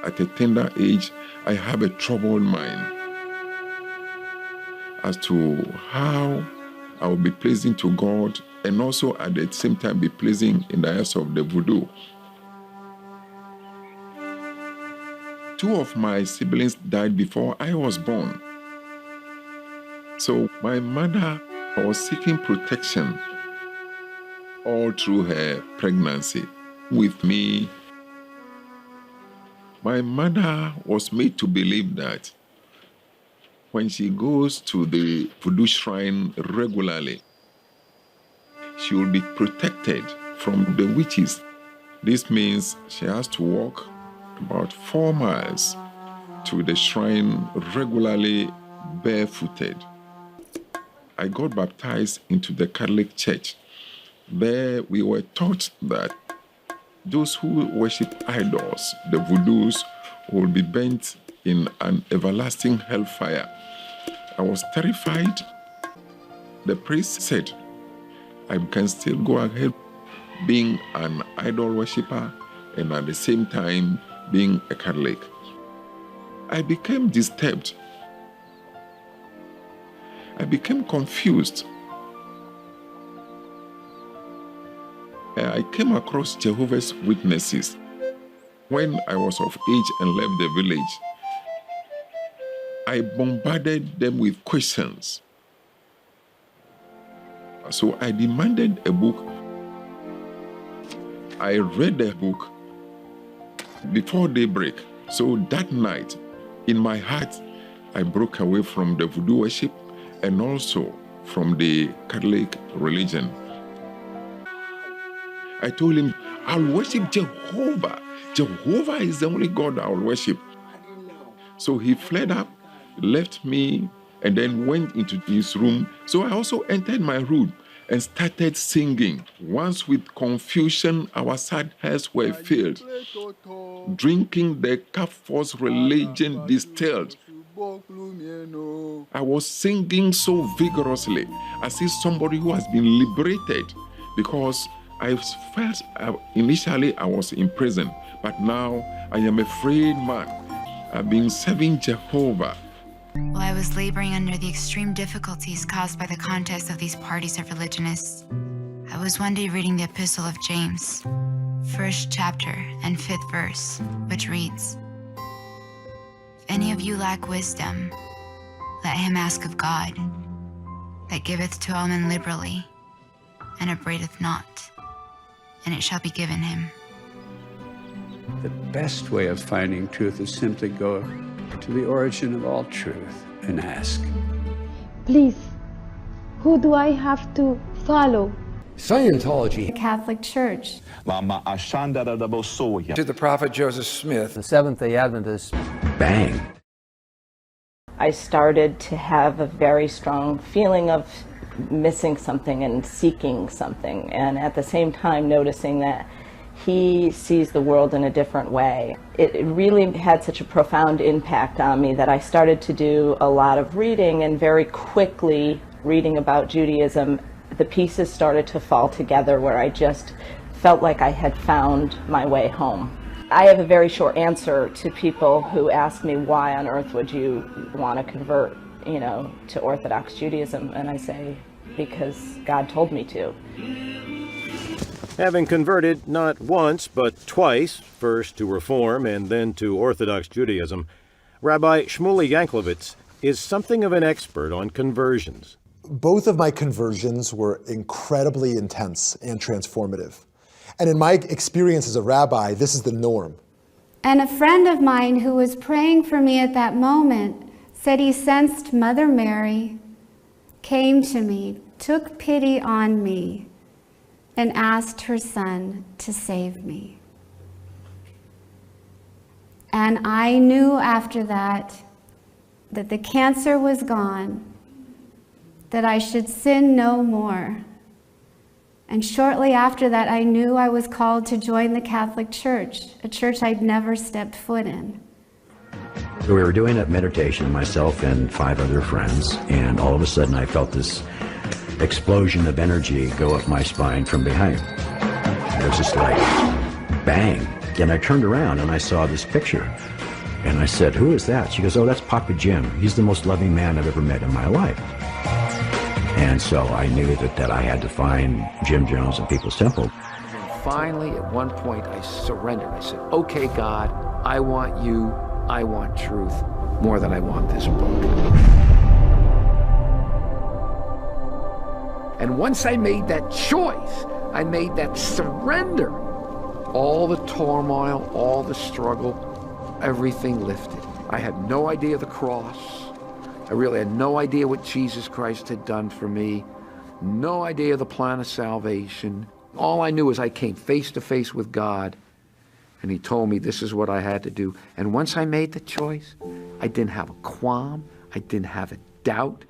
at a tender age, I have a troubled mind as to how I will be pleasing to God and also at the same time be pleasing in the eyes of the voodoo. Two of my siblings died before I was born. So my mother was seeking protection all through her pregnancy with me. My mother was made to believe that when she goes to the voodoo shrine regularly, she will be protected from the witches. This means she has to walk about 4 miles to the shrine regularly barefooted. I got baptized into the Catholic Church. There we were taught that those who worship idols, the voodoos, will be burnt in an everlasting hellfire. I was terrified. The priest said, I can still go ahead being an idol worshiper and at the same time being a Catholic. I became disturbed. I became confused. I came across Jehovah's Witnesses when I was of age and left the village. I bombarded them with questions. So I demanded a book. I read the book before daybreak. So that night, in my heart, I broke away from the voodoo worship and also from the Catholic religion. I told him, I'll worship Jehovah. Jehovah is the only God I'll worship. So he fled up, left me, and then went into his room. So I also entered my room and started singing. Once with confusion, our sad hearts were filled, drinking the Catholic religion distilled. I was singing so vigorously, as if somebody who has been liberated, because I felt initially I was in prison, but now I am a freed man. I've been serving Jehovah. While I was laboring under the extreme difficulties caused by the contest of these parties of religionists, I was one day reading the Epistle of James, 1st chapter and 5th verse, which reads, If any of you lack wisdom, let him ask of God, that giveth to all men liberally, and upbraideth not, and it shall be given him. The best way of finding truth is simply go to the origin of all truth and ask. Please, who do I have to follow? Scientology. The Catholic Church. To the prophet Joseph Smith. The Seventh-day Adventists. Bang. I started to have a very strong feeling of missing something and seeking something, and at the same time noticing that he sees the world in a different way. It really had such a profound impact on me that I started to do a lot of reading, and very quickly reading about Judaism, the pieces started to fall together where I just felt like I had found my way home. I have a very short answer to people who ask me, why on earth would you want to convert, to Orthodox Judaism? And I say, because God told me to. Having converted not once but twice, first to Reform and then to Orthodox Judaism, Rabbi Shmuley Yanklowitz is something of an expert on conversions. Both of my conversions were incredibly intense and transformative. And in my experience as a rabbi, this is the norm. And a friend of mine who was praying for me at that moment said he sensed Mother Mary came to me, took pity on me, and asked her son to save me. And I knew after that the cancer was gone, that I should sin no more. And shortly after that, I knew I was called to join the Catholic Church, a church I'd never stepped foot in. So we were doing a meditation, myself and 5 other friends, and all of a sudden I felt this explosion of energy go up my spine from behind. It was just like, bang. And I turned around and I saw this picture. And I said, "Who is that?" She goes, "Oh, that's Papa Jim. He's the most loving man I've ever met in my life." And so I knew that I had to find Jim Jones in People's Temple. And finally, at one point, I surrendered. I said, "Okay, God, I want you. I want truth more than I want this book." And once I made that choice, I made that surrender, all the turmoil, all the struggle, everything lifted. I had no idea the cross. I really had no idea what Jesus Christ had done for me. No idea the plan of salvation. All I knew is I came face to face with God, and he told me this is what I had to do. And once I made the choice, I didn't have a qualm. I didn't have a doubt.